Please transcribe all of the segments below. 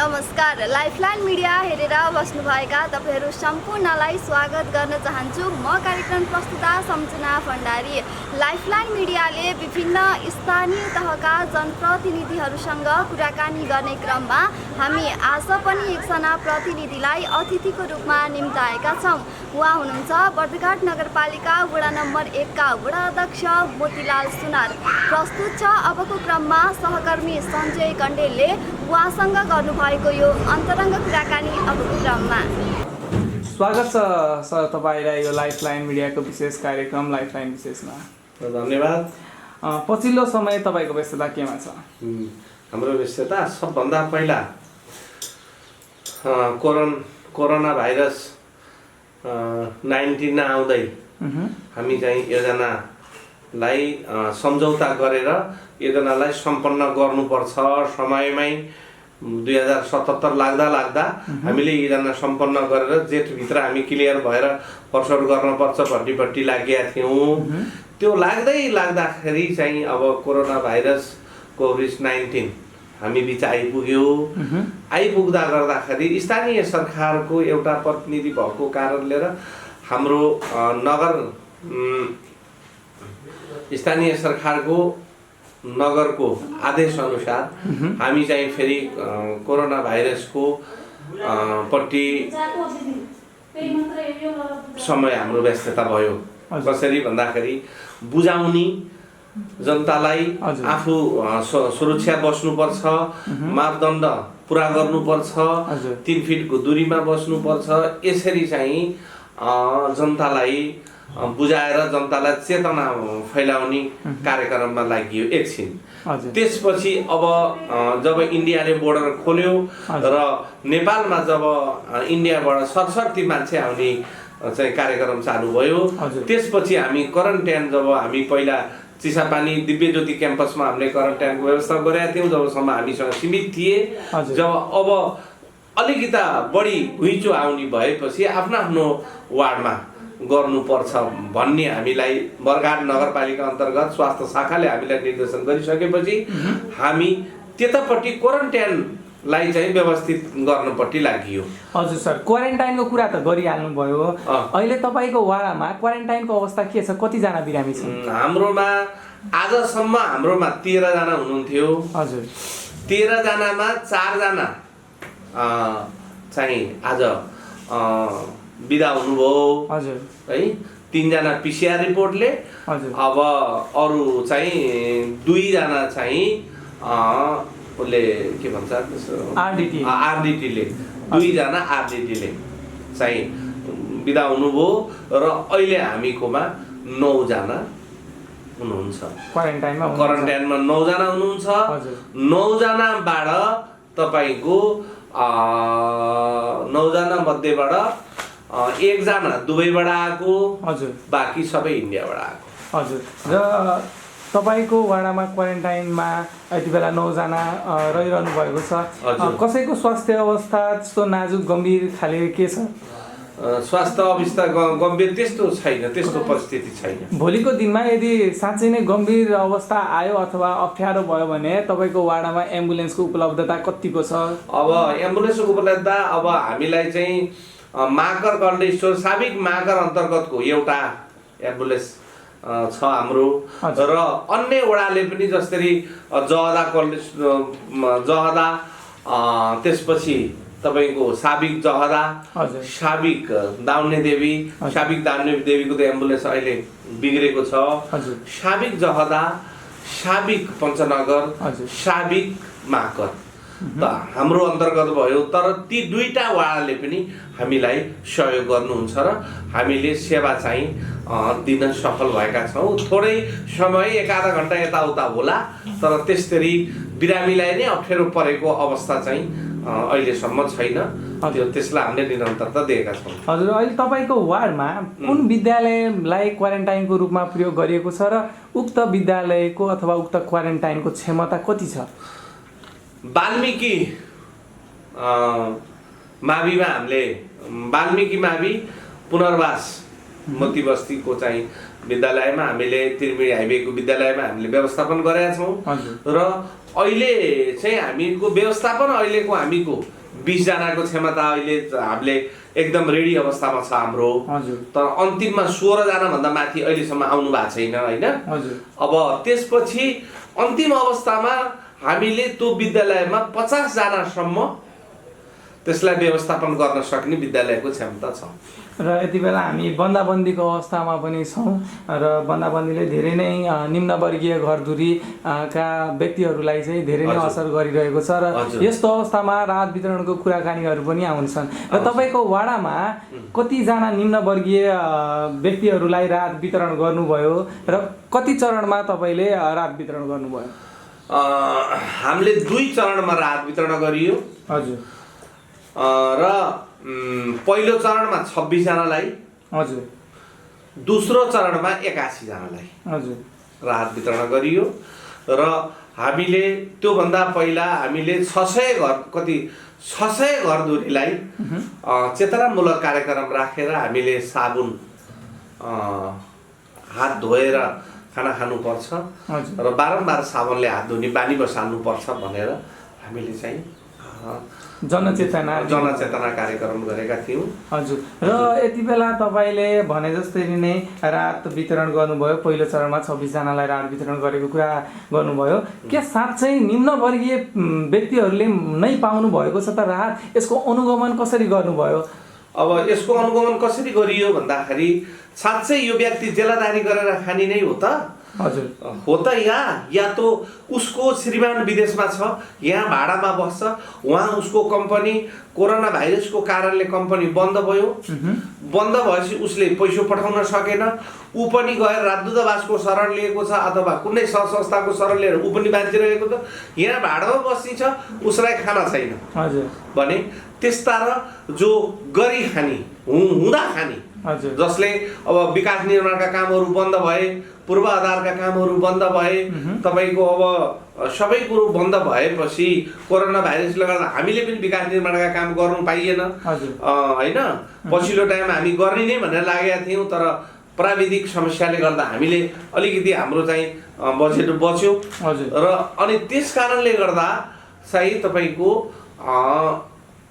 नमस्कार। Lifeline media हेरेर बस्नुभएका तपाईहरू सम्पूर्णलाई स्वागत गर्न चाहन्छु। म कार्यक्रम प्रस्तुता सम्झना भण्डारी। लाइफलाइन मिडियाले विभिन्न स्थानीय तहका जनप्रतिनिधिहरूसँग कुराकानी गर्ने क्रममा हामी आज पनि एकजना प्रतिनिधिलाई अतिथिको रूपमा निम्ताएका छौँ। उहाँ हुनुहुन्छ बर्दिघाट नगरपालिका वडा नम्बर 1 का वडा अध्यक्ष मोतीलाल सुनार। प्रस्तुत छ अबको क्रममा सहकर्मी सञ्जय कण्डेलले उहाँसँग गर्नुभएको यो अन्तरङ्ग कुराकानी अबको क्रममा। स्वागत छ सर तपाईलाई यो लाइफलाइन मिडियाको विशेष कार्यक्रम लाइफलाइन विशेषमा। धन्यवाद। पछिल्लो समय तपाईको व्यस्तता केमा छ? हाम्रो व्यस्तता सबभन्दा पहिला कोरोना भाइरस 19 आउँदै हामी चाहिँ योजनालाई सम्झौता गरेर योजनालाई सम्पन्न गर्नुपर्छ समयमै 2077 लाग्दा हामीले योजना सम्पन्न गरेर जेठभित्र हामी क्लियर भएर फर्सर गर्नुपर्छ भन्नेपट्टि लागेका थियौँ। त्यो लाग्दाखेरि चाहिँ अब कोरोना भाइरस कोभिड-19 हामी बिच आइपुग्यो। आइपुग्दा गर्दाखेरि स्थानीय सरकारको एउटा प्रतिनिधि भएको कारणले र हाम्रो नगर स्थानीय सरकारको नगरको आदेश अनुसार हामी चाहिँ फेरि कोरोना भाइरसको पट्टि समय हाम्रो व्यस्तता भयो। कसरी भन्दाखेरि बुझाउने जनतालाई आफू सुरक्षा बस्नुपर्छ, मापदण्ड पुरा गर्नुपर्छ, 3 फिटको दूरीमा बस्नुपर्छ। यसरी चाहिँ जनतालाई बुझाएर जनतालाई चेतना फैलाउने कार्यक्रममा लागि एकछिन। त्यसपछि अब जब इन्डियाले बोर्डर खोल्यो र नेपालमा जब इन्डियाबाट सरसर्ती मान्छे आउने चाहिँ कार्यक्रम चालु भयो, त्यसपछि हामी क्वारेन्टाइन जब हामी पहिला चिसापानी दिव्य ज्योति क्याम्पसमा हामीले क्वारेन्टाइनको व्यवस्था गरेका थियौँ जबसम्म हामीसँग सीमित थिए। जब अब अलिकता बढी घुइँचो आउने भएपछि आफ्नो वार्डमा गर्नुपर्छ भन्ने हामीलाई बर्दिघाट नगरपालिका अन्तर्गत स्वास्थ्य शाखाले हामीलाई निर्देशन गरिसकेपछि हामी त्यतापट्टि क्वारेन्टाइनलाई चाहिँ व्यवस्थित गर्नपट्टि लागियो। हजुर सर, क्वारेन्टाइनको कुरा त गरिहाल्नु भयो। अहिले तपाईको वाडामा क्वारेन्टाइनको अवस्था के छ? कतिजना बिरामी छन्? हाम्रोमा आजसम्म 13 जना हुनुहुन्थ्यो। हजुर, 13 जनामा 4 जना चाहिँ आज बिदा हुनुभयो। हजुर है, 3 जना PCR रिपोर्टले। अब अरू चाहिँ 2 जना चाहिँ उसले के भन्छ आरडिटीले 2 जना आरडिटीले चाहिँ बिदा हुनुभयो र अहिले हामीकोमा 9 जना हुनुहुन्छ क्वारेन्टाइनमा 9 जना हुनुहुन्छ। 9 जनाबाट तपाईको 9 जना मध्येबाट 1 जना दुबईबाट आएको। हजुर, बाँकी सबै इन्डियाबाट आएको। हजुर, र तपाईको वाडामा क्वारेन्टाइनमा यति बेला 9 जना रहिरहनु भएको छ। कसैको स्वास्थ्य अवस्था त्यस्तो नाजुक गम्भीर खाले के छ? स्वास्थ्य अवस्था गम्भीर त्यस्तो छैन, त्यस्तो परिस्थिति छैन। भोलिको दिनमा यदि साँच्चै नै गम्भीर अवस्था आयो अथवा अप्ठ्यारो भयो भने तपाईको वाडामा एम्बुलेन्सको उपलब्धता कतिको छ? अब एम्बुलेन्सको उपलब्धता अब हामीलाई चाहिँ माकर कोल्ड स्टोर साबिक माकर अन्तर्गतको एउटा एम्बुलेन्स छ हाम्रो र अन्य वडाले पनि जसरी जहदा त्यसपछि तपाईको साबिक जहदा, साबिक दाउने देवीको त एम्बुलेन्स अहिले बिग्रेको छ। साबिक जहदा, साबिक पञ्चनगर, साबिक माकर त हाम्रो अन्तर्गत भयो। तर ती 2टा वाडाले पनि हामीलाई सहयोग गर्नुहुन्छ र हामीले सेवा चाहिँ दिन सफल भएका छौँ। थोरै समय 1-आधा घण्टा यताउता होला, तर त्यसरी बिरामीलाई नै अप्ठ्यारो परेको अवस्था चाहिँ अहिलेसम्म छैन। त्यसलाई हामीले निरन्तरता दिएका छौँ। हजुर, अहिले तपाईको वार्डमा कुन विद्यालयलाई क्वारेन्टाइनको रूपमा प्रयोग गरिएको छ र उक्त विद्यालयको अथवा उक्त क्वारेन्टाइनको क्षमता कति छ? वाल्मिकी माविमा हामीले वाल्मिकी मावि पुनर्वास मोती बस्तीको चाहिँ विद्यालयमा हामीले त्रिवेणी हाइवेको विद्यालयमा हामीले व्यवस्थापन गरेका छौँ र अहिले चाहिँ हामीको व्यवस्थापन अहिलेको हामीको 20 जनाको क्षमता अहिले हामीले एकदम रेडी अवस्थामा छ हाम्रो। तर अन्तिममा 16 जना भन्दा माथि अहिलेसम्म आउनु भएको छैन हैन। अब त्यसपछि अन्तिम अवस्थामा हामीले त्यो विद्यालयमा 50 जनासम्म त्यसलाई व्यवस्थापन गर्न सक्ने विद्यालयको क्षमता छ। र यति बेला हामी बन्दाबन्दीको अवस्थामा पनि छौँ र बन्दाबन्दीले धेरै नै निम्नवर्गीय घरधुरी का व्यक्तिहरूलाई चाहिँ धेरै नै असर गरिरहेको छ र यस्तो अवस्थामा राहत वितरणको कुराकानीहरू पनि आउँछन्। र तपाईँको वाडामा कतिजना निम्नवर्गीय व्यक्तिहरूलाई राहत वितरण गर्नुभयो र कति चरणमा तपाईँले राहत वितरण गर्नुभयो? हामीले 2 चरणमा राहत वितरण गरियो। हजुर। र पहिलो चरणमा 26 जनालाई, हजुर, दोस्रो चरणमा 81 जनालाई हजुर राहत वितरण गरियो। र हामीले त्योभन्दा पहिला हामीले 600 घरधुरीलाई चेतनामूलक कार्यक्रम राखेर हामीले साबुन हात धोएर खाना खानुपर्छ र बारम्बार साबुनले हात धुने बानी बसाल्नुपर्छ भनेर हामीले चाहिँ जनचेतना कार्यक्रम गरेका थियौँ। हजुर। र यति बेला तपाईँले भने जस्तै नै राहत वितरण गर्नुभयो, पहिलो चरणमा 26 जनालाई राहत वितरण गरेको कुरा गर्नुभयो। के साँच्चै निम्नवर्गीय व्यक्तिहरूले नै पाउनु भएको छ त राहत? यसको अनुगमन कसरी गर्नुभयो? अब यसको अनुगमन कसरी गरियो भन्दाखेरि साँच्चै यो व्यक्ति जेलादारी गरेर खाने नै हो त? हजुर। हो त या तो उसको श्रीमान विदेशमा छ, यहाँ भाडामा बस्छ, उहाँ उसको कम्पनी कोरोना भाइरसको कारणले कम्पनी बन्द भयो, बन्द भएपछि उसले पैसा पठाउन सकेन, ऊ पनि गएर राजदूतावासको शरण लिएको छ अथवा कुनै संस्थाको शरण लिएर ऊ पनि बाँचिरहेको छ, यहाँ भाडामा बस्ने छ, उसलाई खाना छैन। हजुर। भने त्यस्ता र जो गरी खाने हुँदा खाने जसले अब विकास निर्माणका कामहरू बन्द भए, पूर्वाधारका कामहरू बन्द भए, तपाईँको अब सबै कुरो बन्द भएपछि कोरोना भाइरसले गर्दा हामीले पनि विकास निर्माणका काम गर्नु पाइएन हैन। पछिल्लो टाइम हामी गर्ने नै भनेर लागेका थियौँ, तर प्राविधिक समस्याले गर्दा हामीले अलिकति हाम्रो चाहिँ बजेट बच्यो र अनि त्यस कारणले गर्दा चाहिँ तपाईँको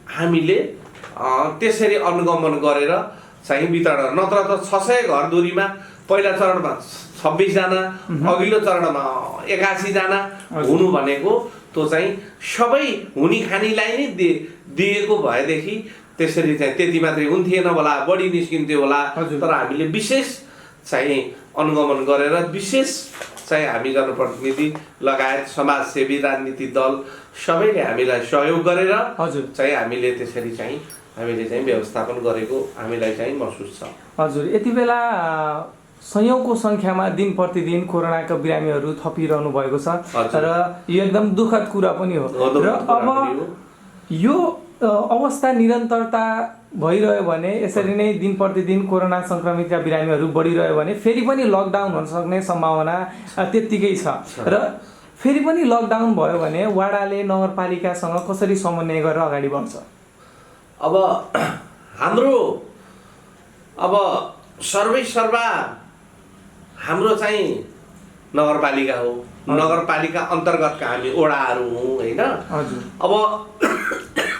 हामीले त्यसरी अनुगमन गरेर चाहिँ वितरण, नत्र त 600 घरधुरीमा पहिला चरणमा 26 जना, अघिल्लो चरणमा 81 जना हुनु भनेको त्यो चाहिँ सबै हुने खानीलाई नै दिएको भएदेखि त्यसरी चाहिँ त्यति मात्रै हुन्थेन होला, बढी निस्किन्थ्यो होला। तर हामीले विशेष चाहिँ अनुगमन गरेर विशेष चाहिँ हामी जनप्रतिनिधि लगायत समाजसेवी राजनीतिक दल सबैले हामीलाई सहयोग गरेर चाहिँ हामीले त्यसरी चाहिँ हामीले चाहिँ व्यवस्थापन गरेको हामीलाई चाहिँ महसुस छ। हजुर। यति बेला सयौंको संख्यामा दिन प्रतिदिन कोरोनाका बिरामीहरू थपिरहनु भएको छ र यो एकदम दुःखद कुरा पनि हो। र अब यो अवस्था निरन्तरता भइरह्यो भने, यसरी नै दिन प्रतिदिन कोरोना संक्रमितका बिरामीहरू बढिरह्यो भने फेरि पनि लकडाउन हुन सक्ने सम्भावना त्यत्तिकै छ। र फेरि पनि लकडाउन भयो भने वाडाले नगरपालिकासँग कसरी समन्वय गरेर अगाडि बढ्छ? अब हाम्रो अब सर्वैसर्वा हाम्रो चाहिँ नगरपालिका हो, नगरपालिका अन्तर्गतका हामी वडाहरू हौँ हैन। अब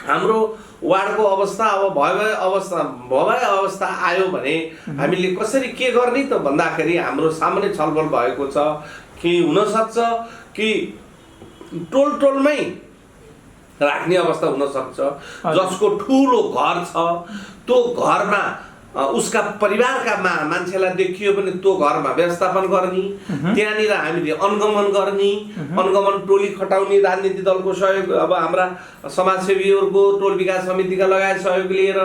हाम्रो वार्डको अवस्था अब भय अवस्था आयो भने हामीले कसरी के गर्ने त भन्दाखेरि हाम्रो सामान्य छलफल भएको छ कि हुनसक्छ कि टोलमै राख्ने अवस्था हुनसक्छ। जसको ठुलो घर छ त्यो घरमा उसका परिवारका मान्छेलाई देखियो भने त्यो घरमा व्यवस्थापन गर्ने, त्यहाँनिर हामीले अनुगमन गर्ने, अनुगमन टोली खटाउने, राजनीतिक दलको सहयोग, अब हाम्रा समाजसेवीहरूको टोल विकास समितिका लगायत सहयोग लिएर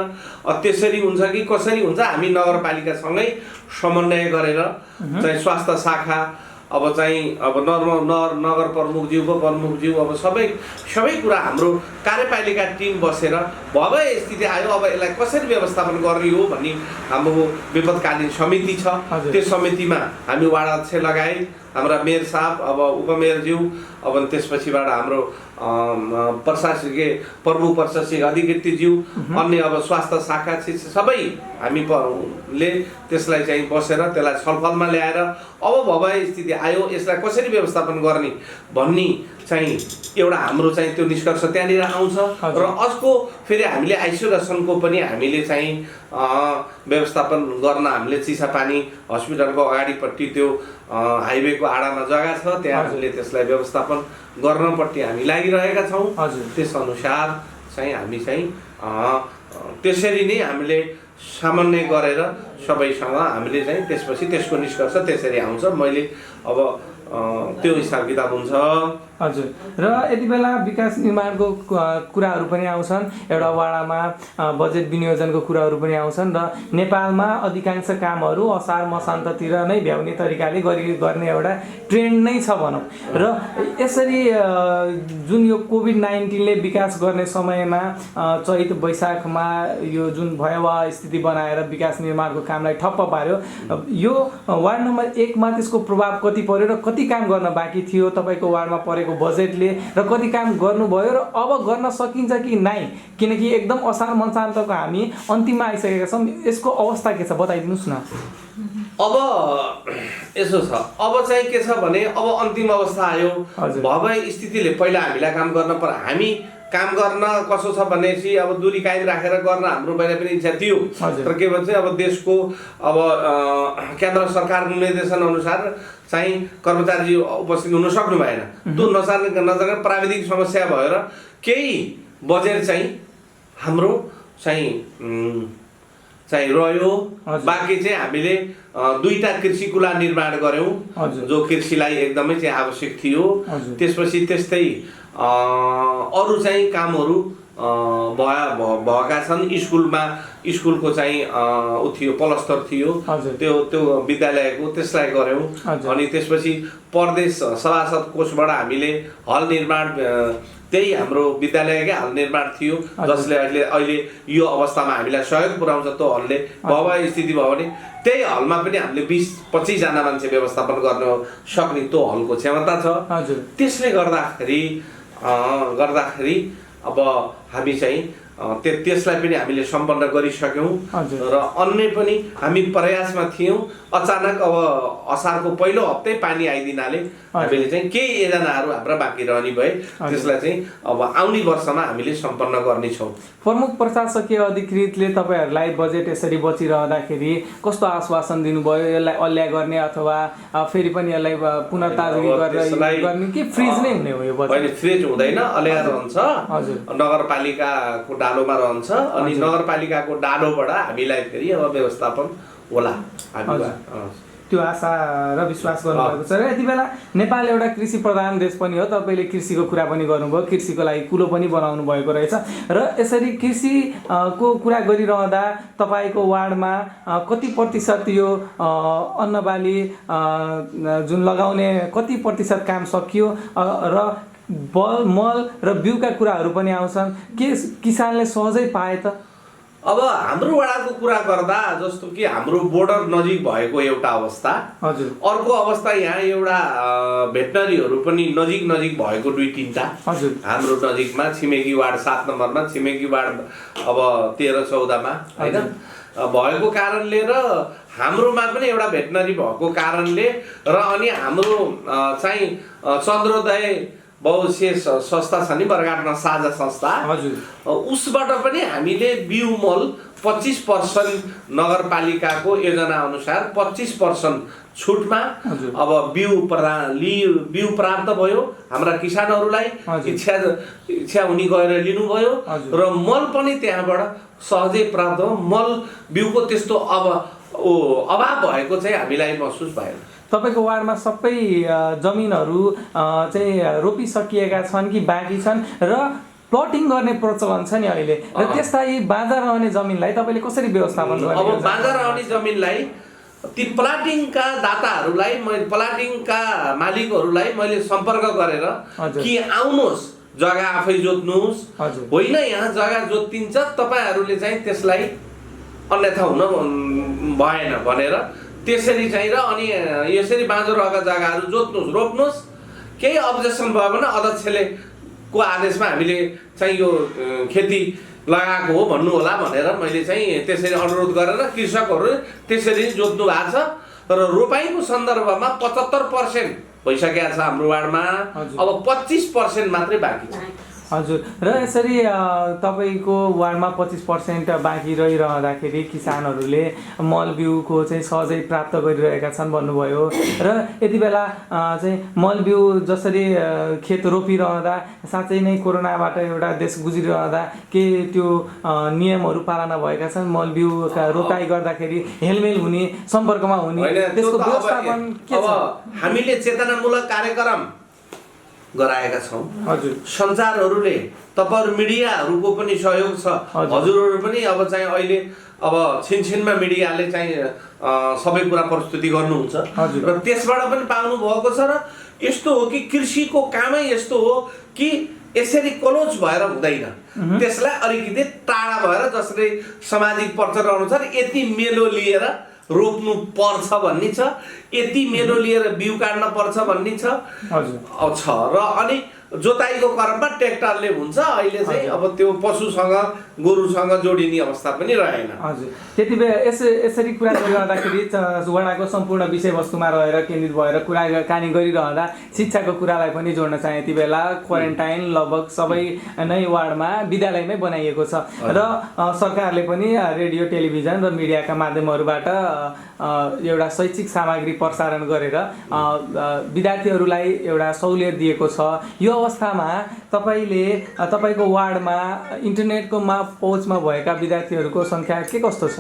त्यसरी हुन्छ कि कसरी हुन्छ हामी नगरपालिकासँगै समन्वय गरेर चाहिँ स्वास्थ्य शाखा अब चाहिँ अब नगर प्रमुखज्यू, उपप्रमुखज्यू अब सबै कुरा हाम्रो कार्यपालिका टिम बसेर भए स्थिति आयो अब यसलाई कसरी व्यवस्थापन गर्ने हो भन्ने हाम्रो विपदकालीन समिति छ। त्यो समितिमा हामी वार्ड अध्यक्ष लगायत हाम्रा मेयर साहब, अब उपमेयरज्यू, अब त्यसपछिबाट हाम्रो प्रशासकीय प्रमुख प्रशासकीय अधिकृतज्यू, अन्य अब स्वास्थ्य शाखा सबै हामीले त्यसलाई चाहिँ बसेर त्यसलाई छलफलमा ल्याएर अब भए स्थिति आयो यसलाई कसरी व्यवस्थापन गर्ने भन्ने चाहिँ एउटा हाम्रो चाहिँ त्यो निष्कर्ष त्यहाँनिर आउँछ। र अर्को फेरि हामीले आइसोलेसनको पनि हामीले चाहिँ व्यवस्थापन गर्न हामीले चिसापानी हस्पिटलको अगाडिपट्टि त्यो हाइवेको आडामा जग्गा छ, त्यहाँ हामीले त्यसलाई व्यवस्थापन गर्नपट्टि हामी लागिरहेका छौँ। त्यसअनुसार चाहिँ हामी चाहिँ त्यसरी नै हामीले सामान्य गरेर सबैसँग हामीले चाहिँ त्यसपछि त्यसको निष्कर्ष त्यसरी आउँछ। मैले अब त्यो हिसाब किताब हुन्छ। हजुर, र यति बेला विकास निर्माणको कुराहरू पनि आउँछन्, एउटा वाडामा बजेट विनियोजनको कुराहरू पनि आउँछन् र नेपालमा अधिकांश कामहरू असार मसान्ततिर नै भ्याउने तरिकाले गर्ने एउटा ट्रेन्ड नै छ भनौँ। र यसरी जुन यो कोभिड-19ले विकास गर्ने समयमा चैत वैशाखमा यो जुन भयावह स्थिति बनाएर विकास निर्माणको कामलाई ठप्प पार्यो, यो वार्ड नम्बर 1 मा त्यसको प्रभाव कति पर्यो र कति काम गर्न बाँकी थियो तपाईँको वार्डमा परेको बजेटले, र कति काम गर्नुभयो र अब गर्न सकिन्छ कि नै? किनकि एकदम असार मसान्तको हामी अन्तिममा आइसकेका छौँ, यसको अवस्था के छ बताइदिनुहोस् न। अब यसो छ, अब चाहिँ के छ भने अब अन्तिम अवस्था आयो। भए स्थितिले पहिला हामीलाई काम गर्न पर्यो। हामी काम गर्न कसो छ भनेपछि अब दूरी कायम राखेर गर्न हाम्रो पहिला पनि इच्छा थियो, तर के भन्छ अब देशको अब केन्द्र सरकारको निर्देशन अनुसार चाहिँ कर्मचारी उपस्थित हुन सक्नु भएन। त्यो नजाने प्राविधिक समस्या भएर केही बजेट चाहिँ हाम्रो चाहिँ रह्यो। बाँकी चाहिँ हामीले 2टा कृषि कुला निर्माण गऱ्यौँ, जो कृषिलाई एकदमै चाहिँ आवश्यक थियो। त्यसपछि त्यस्तै अरू चाहिँ कामहरू भएका छन्। स्कुलको चाहिँ उ थियो, पलस्तर थियो, त्यो विद्यालयको त्यसलाई गऱ्यौँ। अनि त्यसपछि प्रदेश सभासद कोषबाट हामीले हल निर्माण, त्यही हाम्रो विद्यालयकै हल निर्माण थियो, जसले अहिले यो अवस्थामा हामीलाई सहयोग पुर्याउँछ। त्यो हलले भए स्थिति भयो भने त्यही हलमा पनि हामीले 20-25 जना मान्छे व्यवस्थापन गर्न सक्ने त्यो हलको क्षमता छ। त्यसले गर्दाखेरि अब हामी चाहिँ त्यसलाई पनि हामीले सम्पन्न गरिसक्यौँ। र अन्य पनि हामी प्रयासमा थियौँ। अचानक अब असारको पहिलो हप्तै पानी आइदिनाले हामीले चाहिँ केही योजनाहरू हाम्रा बाँकी रहने भए, त्यसलाई चाहिँ अब आउने वर्षमा हामीले सम्पन्न गर्नेछौँ। प्रमुख प्रशासकीय अधिकृतले तपाईँहरूलाई बजेट यसरी बचिरहँदाखेरि कस्तो आश्वासन दिनुभयो? यसलाई अल्ल्या गर्ने अथवा फेरि पनि यसलाई पुनर्ताजगी गर्ने कि फ्रिज नै हुने हो? यो बजेट फ्रिज हुँदैन, अल्ल्या रहन्छ। नगरपालिकाको डालोमा रहन्छ। अनि नगरपालिकाको डालोबाट हामीलाई फेरि अब व्यवस्थापन होला। त्यो आशा र विश्वास गर्नुभएको छ। र यति बेला नेपाल एउटा कृषि प्रधान देश पनि हो। तपाईँले कृषिको कुरा पनि गर्नुभयो, कृषिको लागि कुलो पनि बनाउनु भएको रहेछ। र यसरी कृषिको कुरा गरिरहँदा तपाईँको वार्डमा कति प्रतिशत यो अन्नबाली जुन लगाउने कति प्रतिशत काम सकियो? र मल र बिउका कुराहरू पनि आउँछन्, के किसानले सहजै पाए त? अब हाम्रो वडाको कुरा गर्दा जस्तो कि हाम्रो बोर्डर नजिक भएको एउटा अवस्था, अर्को अवस्था यहाँ एउटा भेटनरीहरू पनि नजिक भएको 2-3टा हाम्रो नजिकमा, छिमेकी वार्ड 7 नम्बरमा, छिमेकी वार्ड अब 13-14मा हैन भएको कारणले र हाम्रोमा पनि एउटा भेटनरी भएको कारणले र अनि हाम्रो चाहिँ चन्द्रोदय बहुउद्देश्य संस्था छ नि, बरगाटमा साझा संस्था, उसबाट पनि हामीले बिउ मल 25% नगरपालिकाको योजना अनुसार 25% छुटमा अब बिउ प्राप्त भयो। हाम्रा किसानहरूलाई इच्छा हुने गएर लिनुभयो र मल पनि त्यहाँबाट सहजै प्राप्त भयो। मल बिउको त्यस्तो अभाव भएको चाहिँ हामीलाई महसुस भएन। तपाईँको वार्डमा सबै जमिनहरू चाहिँ रोपिसकिएका छन् कि बाँकी छन्? र प्लटिङ गर्ने प्रचलन छ नि अहिले, र त्यसलाई बाँझा रहने जमिनलाई तपाईँले कसरी व्यवस्थापन गर्ने? अब बाँझा रहने जमिनलाई ती प्लाटिङका दाताहरूलाई, प्लाटिङका मालिकहरूलाई मैले सम्पर्क गरेर कि आउनुहोस्, जग्गा आफै जोत्नुहोस्, होइन यहाँ जग्गा जोतिन्छ, तपाईँहरूले चाहिँ त्यसलाई अन्यथा हुन भएन भनेर त्यसरी चाहिँ र अनि यसरी बाँझो रहेका जग्गाहरू जोत्नुहोस् रोप्नुहोस्। केही अब्जेक्सन भयो भने अध्यक्षले को आदेशमा हामीले चाहिँ यो खेती लगाएको हो भन्नु होला भनेर मैले चाहिँ त्यसरी अनुरोध गरेर कृषकहरू त्यसरी जोत्नु भएको छ र रोपाइँको सन्दर्भमा 75% भइसकेको छ हाम्रो वार्डमा। अब 25% मात्रै बाँकी छ। हजुर, र यसरी तपाईँको वार्डमा 25% बाँकी रहिरहँदाखेरि किसानहरूले मल बिउको चाहिँ सहजै प्राप्त गरिरहेका छन् भन्नुभयो र यति बेला चाहिँ मल बिउ जसरी खेत रोपिरहँदा साँच्चै नै कोरोनाबाट एउटा देश गुज्रिरहँदा के त्यो नियमहरू पालना भएका छन्? मल बिउका रोपाइ गर्दाखेरि हेलमेल हुने, सम्पर्कमा हुने त्यसको व्यवस्थापन के छ? हामीले चेतनामूलक कार्यक्रम गराएका छौँ। हजुर, सञ्चारहरूले तपाईहरु मिडियाहरूको पनि सहयोग छ। हजुरहरू पनि अब चाहिँ अहिले अब छिनछिनमा मिडियाले चाहिँ सबै कुरा प्रस्तुति गर्नुहुन्छ र त्यसबाट पनि पाउनु भएको छ। र यस्तो हो कि कृषिको कामै यस्तो हो कि यसरी क्लोज भएर हुँदैन, त्यसलाई अलिकति टाढा भएर जसरी सामाजिक प्रचलन अनुसार यति मेलो लिएर रोप्नु पर्छ भन्ने छ, यति मेलो लिएर बिउ काट्न पर्छ भन्ने छ। र अनि जोताइको क्रममा ट्र्याक्टरले हुन्छ। अहिले चाहिँ अब त्यो पशुसँग गोरुसँग जोडिने अवस्था पनि रहेन। हजुर, त्यति बेला यसरी कुरा गरिरहँदाखेरि वडाको सम्पूर्ण विषयवस्तुमा रहेर केन्द्रित भएर कुराकानी गरिरहँदा शिक्षाको कुरालाई पनि जोड्न चाहे। यति बेला क्वारेन्टाइन लगभग सबै नै वार्डमा विद्यालयमै बनाइएको छ र सरकारले पनि रेडियो टेलिभिजन र मिडियाका माध्यमहरूबाट एउटा शैक्षिक सामग्री प्रसारण गरेर विद्यार्थीहरूलाई एउटा सहुलियत दिएको छ। यो अवस्थामा तपाईँको वार्डमा इन्टरनेटको पहुँचमा भएका विद्यार्थीहरूको सङ्ख्या के कस्तो छ?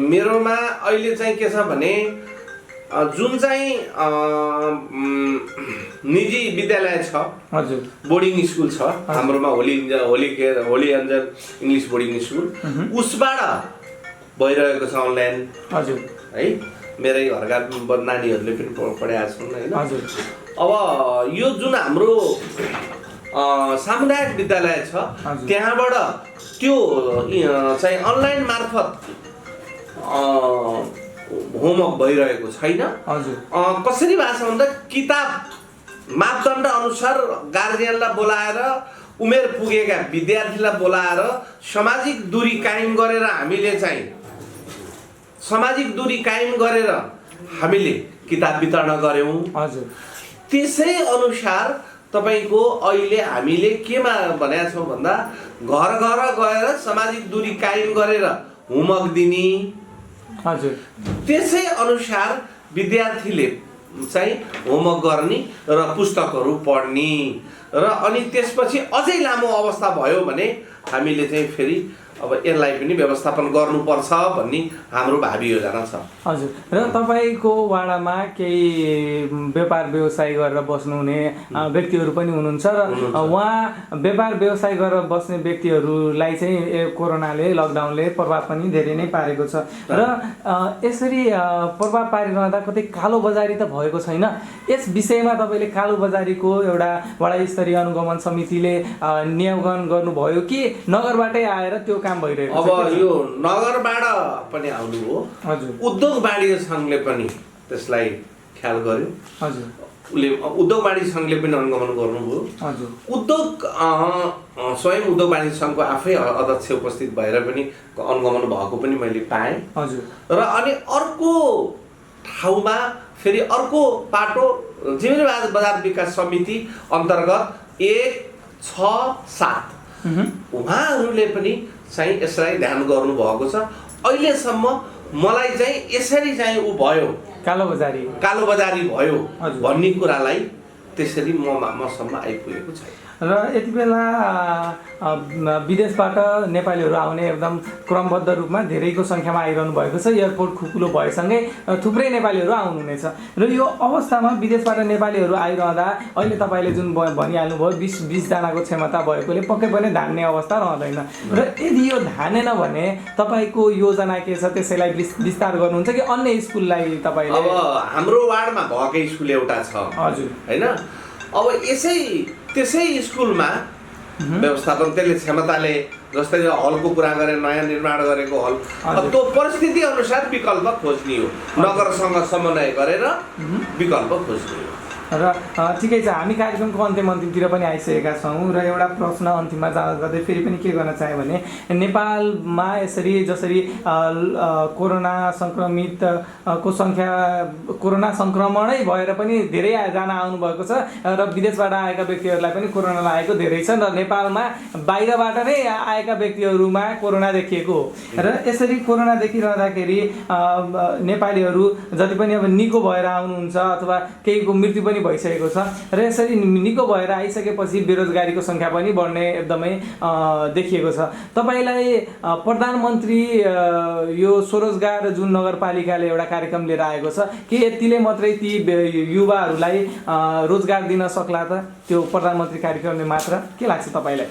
मेरोमा अहिले चाहिँ के छ भने जुन चाहिँ निजी विद्यालय छ, हजुर, बोर्डिङ स्कुल छ हाम्रोमा, Holi angel English boarding school, उसबाट भइरहेको छ अनलाइन। हजुर, है मेरै घरका नानीहरूले पनि पढाएका छन् हैन। हजुर, अब यो जुन हाम्रो सामुदायिक विद्यालय छ त्यहाँबाट त्यो चाहिँ अनलाइन मार्फत होमवर्क भइरहेको छैन। हजुर, कसरी भएको छ भन्दा किताब मापदण्ड अनुसार गार्जियनलाई बोलाएर उमेर पुगेका विद्यार्थीलाई बोलाएर सामाजिक दूरी कायम गरेर हामीले किताब वितरण गर्यौं। हजुर, त्यसै अनुसार तपाईको अहिले हामीले केमा भनेका छौं भन्दा घर घर गएर सामाजिक दूरी कायम गरेर होमवर्क दिने। हजुर, त्यसै अनुसार विद्यार्थीले चाहिँ होमवर्क गर्ने र पुस्तकहरू पढ्ने र अनि त्यसपछि अझै लामो अवस्था भयो भने हामीले चाहिँ फेरि अब यसलाई पनि व्यवस्थापन गर्नुपर्छ भन्ने हाम्रो भावी योजना छ। हजुर, र तपाईँको वाडामा केही व्यापार व्यवसाय गरेर बस्नुहुने व्यक्तिहरू पनि हुनुहुन्छ र उहाँ व्यापार व्यवसाय गरेर बस्ने व्यक्तिहरूलाई चाहिँ कोरोनाले लकडाउनले प्रभाव पनि धेरै नै पारेको छ र यसरी प्रभाव पारिरहँदा कतै कालो बजारी त भएको छैन? यस विषयमा तपाईँले कालो बजारीको एउटा वडा स्तरीय अनुगमन समितिले नियमन गर्नुभयो कि नगरबाटै आएर त्यो भइरहेको? अब यो नगरबाट पनि आउनु हो। हजुर, उद्योग वाणिज्य संघले पनि त्यसलाई ख्याल गर्यो। हजुर, उद्योग वाणिज्य संघले पनि अनुगमन गर्नुभयो। हजुर, स्वयं उद्योग वाणिज्य संघको आफै अध्यक्ष उपस्थित भएर पनि अनुगमन भएको पनि मैले पाएँ। हजुर, र अनि अर्को ठाउँमा फेरि अर्को पाटो जिम्मेवारी बजार विकास समिति अन्तर्गत 167 उहाँहरूले पनि चाहिँ यसलाई ध्यान गर्नु भएको छ। अहिलेसम्म मलाई चाहिँ यसरी चाहिँ उ भयो कालो बजारी भयो भन्ने कुरालाई त्यसरी मसम्म आइपुगेको छ। र यति बेला विदेशबाट नेपालीहरू आउने एकदम क्रमबद्ध रूपमा धेरैको सङ्ख्यामा आइरहनु भएको छ। एयरपोर्ट खुकुलो भएसँगै थुप्रै नेपालीहरू आउनुहुनेछ र यो अवस्थामा विदेशबाट नेपालीहरू आइरहँदा अहिले तपाईँले जुन भनिहाल्नुभयो 20 जनाको क्षमता भएकोले पक्कै पनि धान्ने अवस्था रहँदैन र यदि यो धानेन भने तपाईँको योजना के छ? त्यसैलाई विस्तार गर्नुहुन्छ कि अन्य स्कुललाई तपाईँले? अब हाम्रो वार्डमा भएकै स्कुल एउटा छ। हजुर, हैन, अब त्यसै स्कुलमा व्यवस्थापन त्यसले क्षमताले जस्तै यो हलको कुरा गरे नयाँ निर्माण गरेको हल अब त्यो परिस्थिति अनुसार विकल्प खोज्ने हो नगरसँग समन्वय गरेर विकल्प खोज्ने हो र ठिकै छ हामी कार्यक्रमको अन्तिमतिर पनि आइसकेका छौँ र एउटा प्रश्न अन्तिममा गर्दै फेरि पनि के गर्न चाहेँ भने नेपालमा यसरी जसरी कोरोना सङ्क्रमित को सङ्ख्या कोरोना सङ्क्रमणै भएर पनि धेरैजना आउनुभएको छ र विदेशबाट आएका व्यक्तिहरूलाई पनि कोरोना लागेको धेरै छ र नेपालमा बाहिरबाट नै आएका व्यक्तिहरूमा कोरोना देखिएको हो र यसरी कोरोना देखिरहँदाखेरि नेपालीहरू जति पनि अब निको भएर आउनुहुन्छ अथवा केहीको मृत्यु पनि भइसकेको छ र यसरी निको भएर आइसकेपछि बेरोजगारीको सङ्ख्या पनि बढ्ने एकदमै देखिएको छ। तपाईँलाई प्रधानमन्त्री यो स्वरोजगार जुन नगरपालिकाले एउटा कार्यक्रम लिएर आएको छ के यतिले मात्रै ती युवाहरूलाई रोजगार दिन सक्ला त त्यो प्रधानमन्त्री कार्यक्रमले मात्र के लाग्छ तपाईँलाई?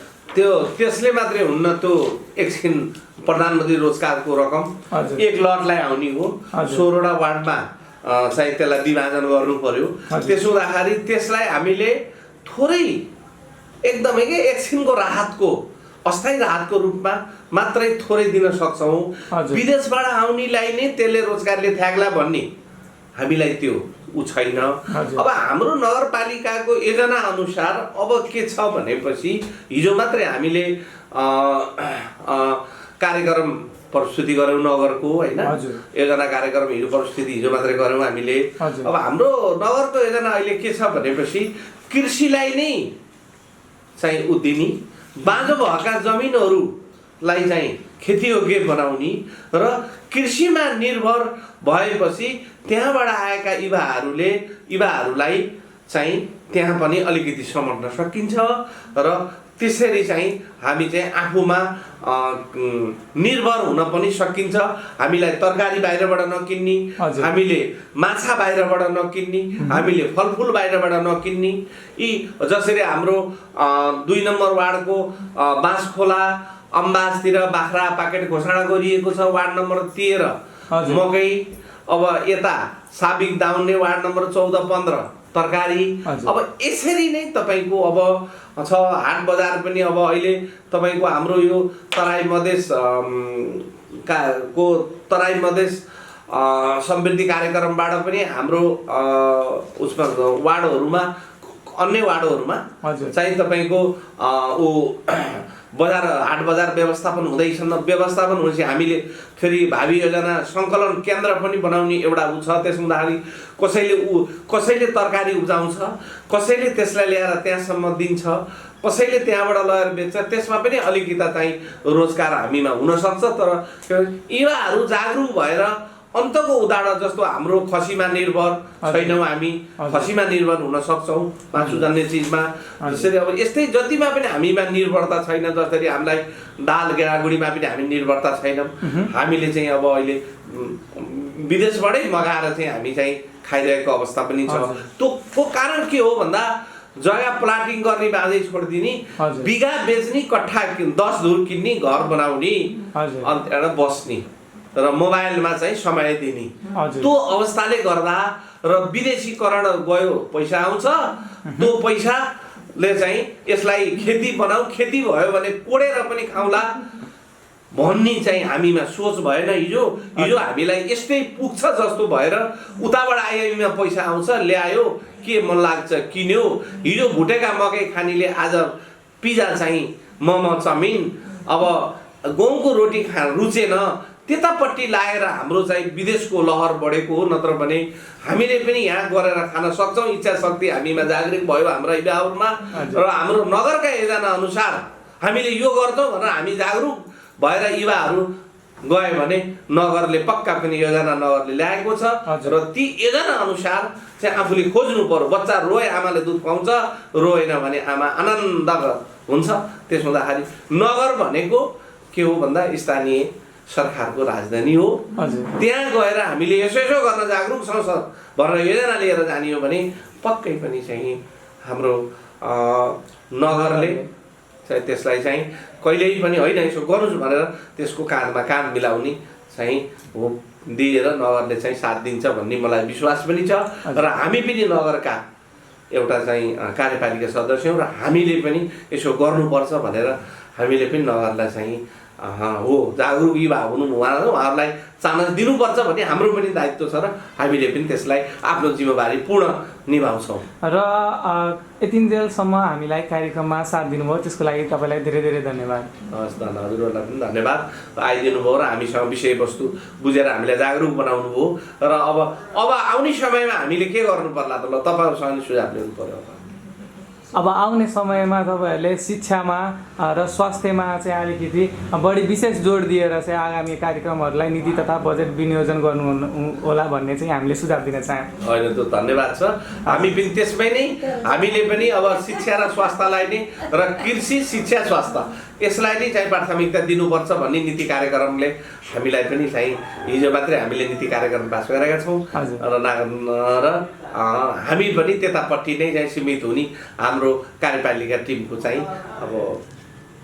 त्यसले मात्रै हुन्न त्यो एकछिन प्रधानमन्त्री रोजगारको रकम एक लटलाई आउने हो 16वटा वार्डमा चाहिँ त्यसलाई विभाजन गर्नु पर्यो त्यसो हुँदाखेरि त्यसलाई हामीले थोरै एकदमै के एकछिनको राहतको अस्थायी राहतको रूपमा मात्रै थोरै दिन सक्छौँ। विदेशबाट आउनेलाई नै त्यसले रोजगारले थ्याग्ला भन्ने हामीलाई त्यो छैन। अब हाम्रो नगरपालिकाको योजना अनुसार अब के छ भनेपछि हिजो मात्रै हामीले कार्यक्रम प्रस्तुति गऱ्यौँ नगरको होइन योजना कार्यक्रम हिजो मात्रै गऱ्यौँ हामीले। अब हाम्रो नगरको योजना अहिले के छ भनेपछि कृषिलाई नै चाहिँ उद्दिने बाँझो भएका जमिनहरूलाई चाहिँ खेतीयोग्य बनाउने र कृषिमा निर्भर भएपछि त्यहाँबाट आएका युवाहरूलाई चाहिँ त्यहाँ पनि अलिकति समट्न सकिन्छ र त्यसरी चाहिँ हामी चाहिँ आफूमा निर्भर हुन पनि सकिन्छ। हामीलाई तरकारी बाहिरबाट नकिन्ने, हामीले माछा बाहिरबाट नकिन्ने, हामीले फलफुल बाहिरबाट नकिन्ने। यी जसरी हाम्रो 2 नम्बर वार्डको बाँसखोला अम्बासतिर बाख्रा पाकेट घोषणा गरिएको छ वार्ड नम्बर 13 मकै, अब यता साबिक दाउन्ने वार्ड नम्बर 14-15 तरकारी। अब यसरी नै तपाईँको अब छ हाट बजार पनि अब अहिले तपाईँको हाम्रो यो तराई मधेस समृद्धि कार्यक्रमबाट पनि हाम्रो उसमा वार्डहरूमा अन्य वार्डहरूमा चाहिँ तपाईँको बजार हाट बजार व्यवस्थापन हुँदैछन्। व्यवस्थापन हुनेपछि हामीले फेरि भावी योजना सङ्कलन केन्द्र पनि बनाउने एउटा छ। त्यसो हुँदाखेरि कसैले तरकारी उब्जाउँछ, कसैले त्यसलाई ल्याएर त्यहाँसम्म दिन्छ, कसैले त्यहाँबाट लगेर बेच्छ। त्यसमा पनि अलिकति चाहिँ रोजगार हामीमा हुनसक्छ। तर युवाहरू जागरुक भएर अन्तको उदाहरण जस्तो हाम्रो खसीमा निर्भर छैनौँ, हामी खसीमा निर्भर हुन सक्छौँ मासु जन्ने चिजमा। जसरी अब यस्तै जतिमा पनि हामीमा निर्भरता छैन, जसरी हामीलाई दाल गेडागुडीमा पनि हामी निर्भरता छैनौँ। हामीले चाहिँ अब अहिले विदेशबाटै मगाएर चाहिँ हामी चाहिँ खाइरहेको अवस्था पनि छ। त्यो कारण के हो भन्दा जग्गा प्लाटिङ गर्ने बाँझै छोडिदिने, बिघा बेच्ने, कट्ठा 10 धुर किन्ने, घर बनाउने, अन्त एउटा बस्ने र मोबाइलमा चाहिँ समय दिने त्यो अवस्थाले गर्दा र विदेशीकरण गयो पैसा आउँछ। त्यो पैसाले चाहिँ यसलाई खेती बनाऊ, खेती भयो भने कोडेर पनि खाउँला भन्ने चाहिँ हामीमा सोच भएन। हिजो हामीलाई यस्तै पुग्छ जस्तो भएर उताबाट आइएममा पैसा आउँछ, ल्यायो, के मन लाग्छ किन्यो। हिजो भुटेका मकै खानेले आज पिज्जा चाहिँ मोमो चाउमिन, अब गहुँको रोटी रुचेन त्यतापट्टि लागेर हाम्रो चाहिँ विदेशको लहर बढेको हो। नत्र भने हामीले पनि यहाँ गरेर खान सक्छौँ। इच्छा शक्ति हामीमा जागृत भयो हाम्रा युवाहरूमा र हाम्रो नगरका योजना अनुसार हामीले यो गर्छौँ भनेर हामी जागरुक भएर युवाहरू गयो भने नगरले पक्का पनि योजना नगरले ल्याएको छ र ती योजना अनुसार चाहिँ आफूले खोज्नु पर्यो। बच्चा रोए आमाले दुध खुवाउँछ, रोएन भने आमा आनन्द हुन्छ। त्यसो हुँदाखेरि नगर भनेको के हो भन्दा स्थानीय सरकारको राजधानी हो। त्यहाँ गएर हामीले यसो गर्न जागरुक छौँ भनेर योजना लिएर जाने हो भने पक्कै पनि चाहिँ हाम्रो नगरले चाहिँ त्यसलाई चाहिँ कहिल्यै पनि होइन यसो गर्नुहोस् भनेर त्यसको काँधमा काँध मिलाउने चाहिँ हो दिएर नगरले चाहिँ साथ दिन्छ भन्ने मलाई विश्वास पनि छ। र हामी पनि नगरका एउटा चाहिँ कार्यपालिका सदस्य हौँ र हामीले पनि यसो गर्नुपर्छ भनेर हामीले पनि नगरलाई चाहिँ हो जागरुक युवा हुनु उहाँहरूलाई चाहना दिनुपर्छ भन्ने हाम्रो पनि दायित्व छ र हामीले पनि त्यसलाई आफ्नो जिम्मेवारी पूर्ण निभाउँछौँ। र यतिन्जेलसम्म हामीलाई कार्यक्रममा साथ दिनुभयो त्यसको लागि तपाईँलाई धेरै धेरै धन्यवाद। हस् हजुरहरूलाई पनि धन्यवाद आइदिनु भयो र हामीसँग विषयवस्तु बुझेर हामीलाई जागरुक बनाउनु भयो र अब आउने समयमा हामीले के गर्नु पर्ला त ल तपाईँहरूसँग सुझाव लिनु पर्यो। अब आउने समयमा तपाईँहरूले शिक्षामा र स्वास्थ्यमा चाहिँ अलिकति बढी विशेष जोड दिएर चाहिँ आगामी कार्यक्रमहरूलाई नीति तथा बजेट विनियोजन गर्नु होला भन्ने चाहिँ हामीले सुझाव दिन चाहन्छौँ। होइन त धन्यवाद छ। हामी पनि त्यसमै नै हामीले पनि अब शिक्षा र स्वास्थ्यलाई नै र कृषि शिक्षा स्वास्थ्य यसलाई नै चाहिँ प्राथमिकता दिनुपर्छ भन्ने नीति कार्यक्रमले हामीलाई पनि चाहिँ हिजो मात्रै हामीले नीति कार्यक्रम पास गरेका छौँ र हामी पनि त्यतापट्टि नै चाहिँ सीमित हुने हाम्रो कार्यपालिका टिमको चाहिँ अब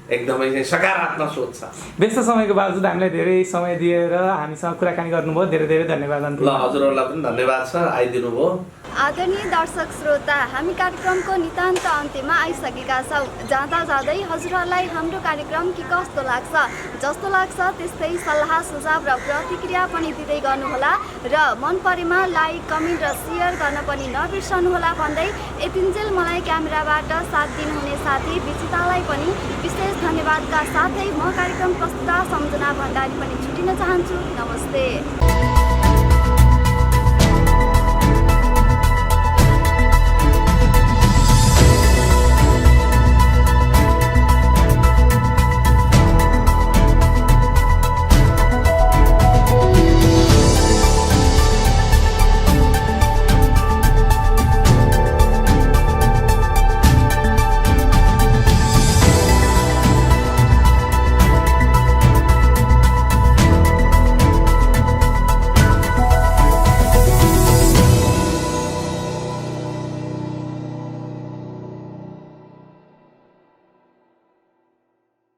एकदमै चाहिँ सकारात्मक सोच छ। व्यस्त समयको बावजुद हामीलाई धेरै समय दिएर हामीसँग कुराकानी गर्नुभयो, धेरै धेरै धन्यवाद। ल हजुरहरूलाई पनि धन्यवाद छ आइदिनु भयो। आदरणीय दर्शक श्रोता, हामी कार्यक्रमको नितान्त अन्त्यमा आइसकेका छौँ। जाँदा जाँदै हजुरहरूलाई हाम्रो कार्यक्रम के कस्तो लाग्छ, जस्तो लाग्छ त्यस्तै सल्लाह सुझाव र प्रतिक्रिया पनि दिँदै गर्नुहोला र मन परेमा लाइक कमेन्ट र सेयर गर्न पनि नबिर्सनुहोला भन्दै यतिन्जेल मलाई क्यामेराबाट साथ दिनुहुने साथी विचितालाई पनि विशेष धन्यवादका साथै म कार्यक्रम प्रस्तुता सम्झना भण्डारी पनि छुटिन चाहन्छु। नमस्ते।